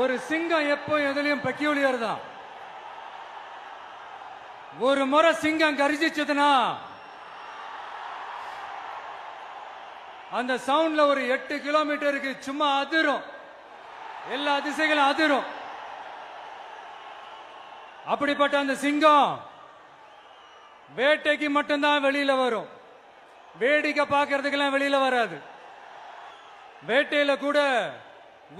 ஒரு சிங்கம் எப்போ எதுலயும் பெக்யூலியர் தான். ஒரு முறை சிங்கம் கரிச்சிச்சதுன்னா அந்த சவுண்ட்ல ஒரு 8 கிலோமீட்டருக்கு சும்மா அதிரும், எல்லா திசைகளும் அதிரும். அப்படிப்பட்ட அந்த சிங்கம் வேட்டைக்கு மட்டும்தான் வெளியில வரும், வேடிக்கை பார்க்கறதுக்கெல்லாம் வெளியில வராது. வேட்டையில கூட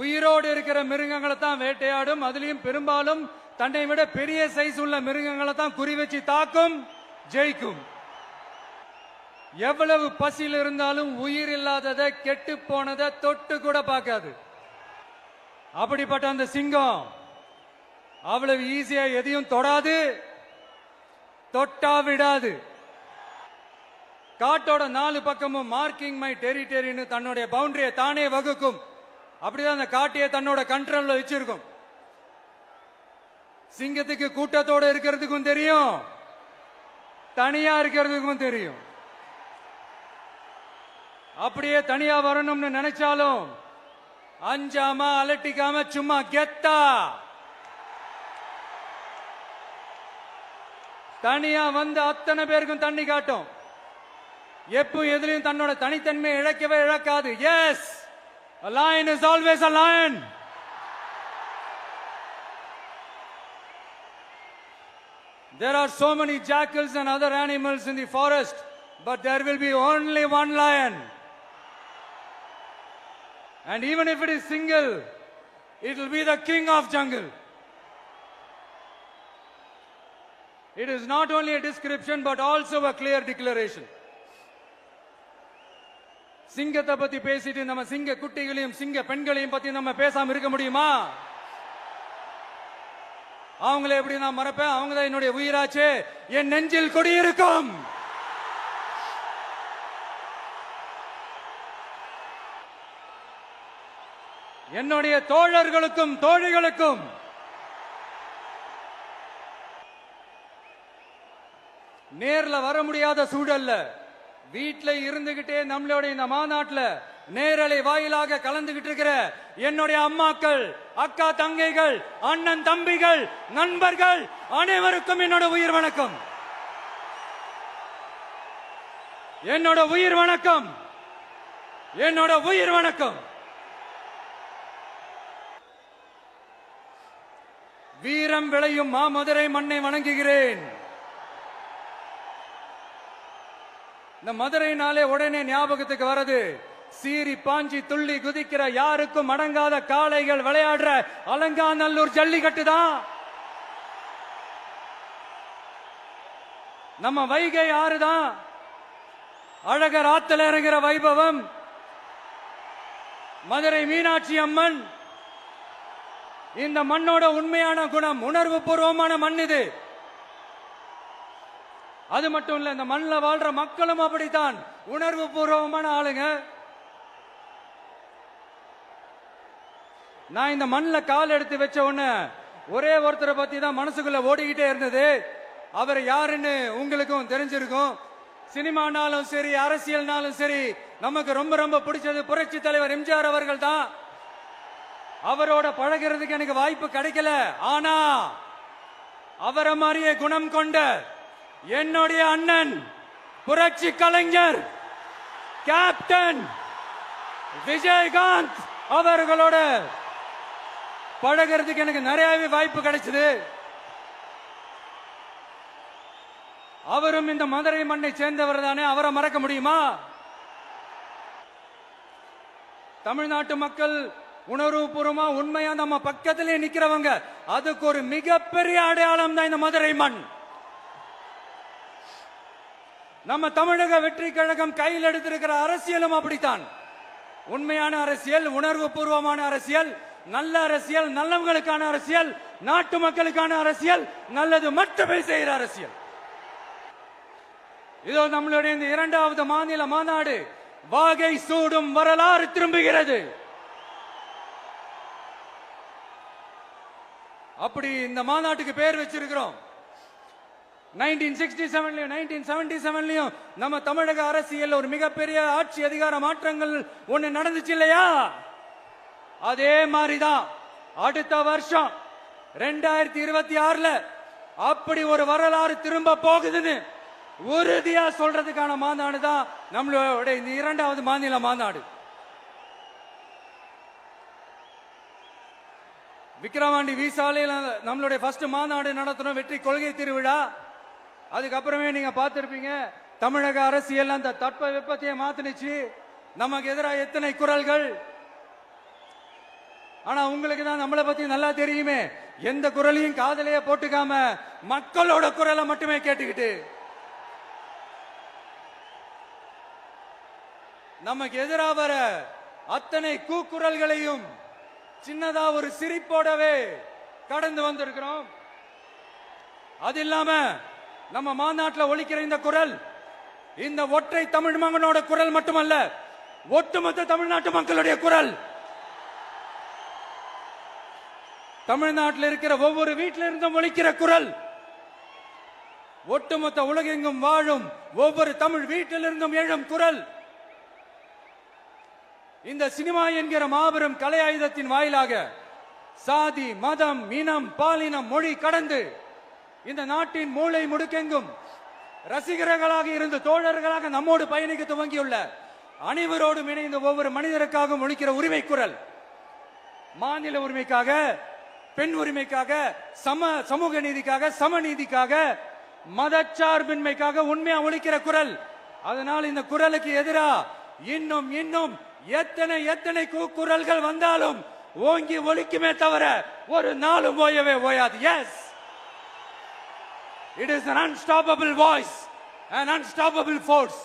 உயிரோடு இருக்கிற மிருகங்களை தான் வேட்டையாடும். அதுலயும் பெரும்பாலும் தன்னை விட பெரிய சைஸ் உள்ள மிருகங்களை தான் குறி வச்சு தாக்கும், ஜெயிக்கும். எவ்வளவு பசியில் இருந்தாலும் உயிர் இல்லாததை, கெட்டு போனதை தொட்டு கூட பார்க்காது. அப்படிப்பட்ட அந்த சிங்கம் அவ்வளவு ஈஸியா எதையும் தொடாது, தொட்டா விடாது. காட்டோட 4 பக்கமும் மார்க்கிங் மை டெரிட்டரின்னு தன்னுடைய பவுண்டரியை தானே வகுக்கும். அப்படிதான் அந்த காட்டையே தன்னோட கண்ட்ரோல்ல வச்சிருக்கும். சிங்கத்துக்கு கூட்டத்தோட இருக்கிறதுக்கும் தெரியும், தனியா இருக்கிறதுக்கும் தெரியும். அப்படியே தனியா வரணும்னு நினைச்சாலும் அஞ்சாம அலட்டிக்காம சும்மா கெத்தா தனியா வந்து அத்தனை பேருக்கும் தண்ணி காட்டும். எப்போ எதிலையும் தன்னோட தனித்தன்மையை இழக்கவே இழக்காது. Yes, a lion is always a lion. There are so many jackals and other animals in the forest, but there will be only one lion. And even if it is single, it will be the king of jungle. It is not only a description but also a clear declaration. சிங்கத்தை பத்தி பேசிட்டு நம்ம சிங்க குட்டிகளையும் சிங்க பெண்களையும் பத்தி நம்ம பேசாம இருக்க முடியுமா? அவங்களை எப்படி நான் மறப்பேன்? அவங்க தான் என்னுடைய உயிராச்சே, என் நெஞ்சில் குடியிருக்கும். என்னுடைய தோழர்களுக்கும் தோழிகளுக்கும் நேர்ல வர முடியாத சூழல்ல வீட்டில் இருந்துகிட்டே நம்மளோட இந்த மாநாட்டில் நேரலை வாயிலாக கலந்துகிட்டு இருக்கிற என்னுடைய அம்மாக்கள், அக்கா தங்கைகள், அண்ணன் தம்பிகள், நண்பர்கள் அனைவருக்கும் என்னோட உயிர் வணக்கம். என்னோட உயிர் வணக்கம், என்னோட உயிர் வணக்கம். வீரம் விளையும் மாமதுரை மண்ணை வணங்குகிறேன். இந்த மதுரைனாலே உடனே ஞாபகத்துக்கு வரது சீறி பாஞ்சி துள்ளி குதிக்கிற யாருக்கும் அடங்காத காளைகள் விளையாடுற அலங்காநல்லூர் ஜல்லிக்கட்டு தான். நம்ம வைகை ஆறுதான் அழகர் ஆத்துல இறங்குற வைபவம். மதுரை மீனாட்சி அம்மன் இந்த மண்ணோட உண்மையான குணம், உணர்வு பூர்வமான மண் இது. அது மட்டும் இல்ல, இந்த மண்ணில் வாழ்ற மக்களும் அப்படித்தான் உணர்வு பூர்வமான ஆளுங்க. நான் இந்த மண்ணில் கால் எடுத்து வச்ச உடனே ஒரே ஒருத்தரை பத்தி தான் மனசுக்குள்ள ஓடிக்கிட்டே இருந்தது. அவர் யாருன்னு உங்களுக்கும் தெரிஞ்சிருக்கும். சினிமானாலும் சரி, அரசியல்னாலும் சரி, நமக்கு ரொம்ப ரொம்ப பிடிச்சது புரட்சி தலைவர் எம்ஜிஆர் அவர்கள் தான். அவரோட பழகிறதுக்கு எனக்கு வாய்ப்பு கிடைக்கல. ஆனா அவரை மாதிரியே குணம் கொண்ட என்னுடைய அண்ணன் புரட்சி கலைஞர் கேப்டன் விஜயகாந்த் அவர்களோட பழகிறதுக்கு எனக்கு நிறையவே வாய்ப்பு கிடைச்சது. அவரும் இந்த மதுரை மண்ணை சேர்ந்தவர் தானே, அவரை மறக்க முடியுமா? தமிழ்நாட்டு மக்கள் உணர்வுபூர்வமா உண்மையா நம்ம பக்கத்திலே நிக்கிறவங்க, அதுக்கு ஒரு மிகப்பெரிய அடையாளம் தான் இந்த மதுரை மண். நம்ம தமிழக வெற்றி கழகம் கையில் எடுத்திருக்கிற அரசியலும் அப்படித்தான். உண்மையான அரசியல், உணர்வு பூர்வமான அரசியல், நல்ல அரசியல், நல்லவங்களுக்கான அரசியல், நாட்டு மக்களுக்கான அரசியல், நல்லது மட்டுமே செய்கிற அரசியல். இதோ நம்மளுடைய இந்த 2வது மாநில மாநாடு வாகை சூடும் வரலாறு திரும்புகிறது. அப்படி இந்த மாநாட்டுக்கு பேர் வச்சிருக்கிறோம். 1967 1977 நம்ம தமிழக அரசியல் ஒரு மிகப்பெரிய ஆட்சி அதிகார மாற்றங்கள் ஒண்ணு நடந்துச்சு இல்லையா? அதே மாதிரிதான் அடுத்த வருஷம் 2026ல அப்படி ஒரு வரலாறு திரும்ப போகுதுன்னு உறுதியா சொல்றதுக்கான மாநாடு தான் நம்மளோட இந்த 2வது மாநில மாநாடு. விக்கிரவாண்டி விசாலையில் நம்மளுடைய ஃபர்ஸ்ட் மாநாடு நடத்தணும், வெற்றி கொள்கை திருவிழா. அதுக்கப்புறமே நீங்க பார்த்திருப்பீங்க, தமிழக அரசியல் அந்த தட்ப வெப்பத்தையே மாத்தினுச்சு. நமக்கு எதிராக எத்தனை குரல்கள். ஆனா உங்களுக்கு தான் நம்மளை பத்தி நல்லா தெரியுமே, எந்த குரலையும் காதலையே போட்டுக்காம மக்களோட குரலை மட்டுமே கேட்டுக்கிட்டு நமக்கு எதிராக வர அத்தனை கூக்குரல்களையும் சின்னதா ஒரு சிரிப்போடவே கடந்து வந்திருக்கிறோம். அது இல்லாம நம்ம மாநாட்டில் ஒலிக்கிற இந்த குரல் இந்த ஒற்றை தமிழ் மகனோட குரல் மட்டுமல்ல, ஒட்டுமொத்த தமிழ்நாட்டு மக்களுடைய குரல். தமிழ்நாட்டில் இருக்கிற ஒவ்வொரு வீட்டில இருந்தும் ஒலிக்கிற குரல். ஒட்டுமொத்த உலகெங்கும் வாழும் ஒவ்வொரு தமிழ் வீட்டிலிருந்தும் எழும் குரல். இந்த சினிமா என்கிற மாபெரும் கலை ஆயுதத்தின் வாயிலாக சாதி, மதம், இனம், பாலினம், மொழி கடந்து இந்த நாட்டின் மூளை முடுக்கெங்கும் ரசிகர்களாக இருந்து தோழர்களாக நம்மோடு பயணிக்க துவங்கியுள்ள அனைவரோடும் இணைந்த ஒவ்வொரு மனிதருக்காகவும் ஒலிக்கிற உரிமை குரல். மாநில உரிமைக்காக, பெண் உரிமைக்காக, சமூக நீதிக்காக, சமநீதிக்காக, மதச்சார்பின்மைக்காக உண்மையா ஒலிக்கிற குரல். அதனால் இந்த குரலுக்கு எதிராக இன்னும் இன்னும் எத்தனை எத்தனை குரல்கள் வந்தாலும் ஓங்கி ஒலிக்குமே தவிர ஒரு நாளும் ஓயவே ஓயாது. Yes, it is an unstoppable voice, an unstoppable force.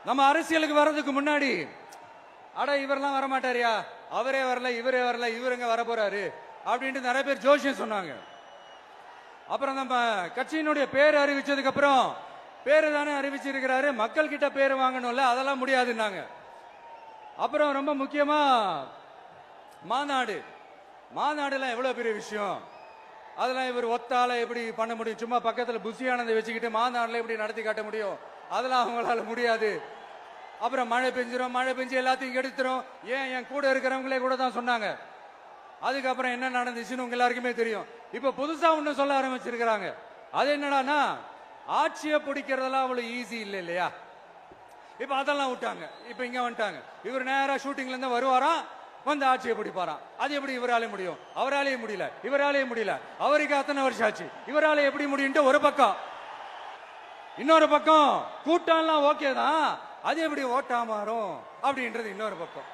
நம்ம அரசியலுக்கு வர்றதுக்கு முன்னாடி அட இவரெல்லாம் வரமாட்டாரியா, அவரே வரல, இவரே வரல, இவருங்க வர போறாரு அப்படின்ட்டு நிறைய பேர் ஜோஷியம் சொன்னாங்க. அப்புறம் நம்ம கட்சியினுடைய பேர் அறிவிச்சதுக்கு அப்புறம் பேரு தானே அறிவிச்சிருக்கிறாரு, மக்கள் கிட்ட பேர் வாங்கணும்ல, அதெல்லாம் முடியாதுன்னாங்க. அப்புறம் ரொம்ப முக்கியமா மாநாடுலாம் எவ்வளவு பெரிய விஷயம், அதெல்லாம் இவர் ஒத்தால எப்படி பண்ண முடியும், சும்மா பக்கத்துல புஷியானதை வச்சுக்கிட்டு மாநாடுல எப்படி நடத்தி காட்ட முடியும், அதெல்லாம் அவங்களால முடியாது. அப்புறம் மழை பெஞ்சு எல்லாத்தையும் எடுத்துரும், ஏன் என் கூட இருக்கிறவங்களே கூட தான் சொன்னாங்க. அதுக்கப்புறம் என்ன நடந்துச்சுன்னு உங்க எல்லாருக்குமே தெரியும். இப்ப புதுசா ஒண்ணு சொல்ல ஆரம்பிச்சிருக்கிறாங்க. அது என்னடானா, ஆட்சியை பிடிக்கிறதெல்லாம் அவ்வளவு ஈஸி இல்லை இல்லையா. இப்ப அதெல்லாம் விட்டாங்க, இப்ப இங்க வந்துட்டாங்க. இவர் நேரா ஷூட்டிங்ல இருந்து வருவாராம், வந்து ஆட்சியை பிடிப்பாராம். அது எப்படி இவராலே முடியும், அவராலே முடியல, இவராலே முடியல, அவருக்கு அத்தனை வருஷம் ஆச்சு, இவராலே எப்படி முடியும் ஒரு பக்கம். இன்னொரு பக்கம் கூட்டம்லாம் ஓகே தான், அது எப்படி ஓட்டா மாறும் அப்படின்றது இன்னொரு பக்கம்.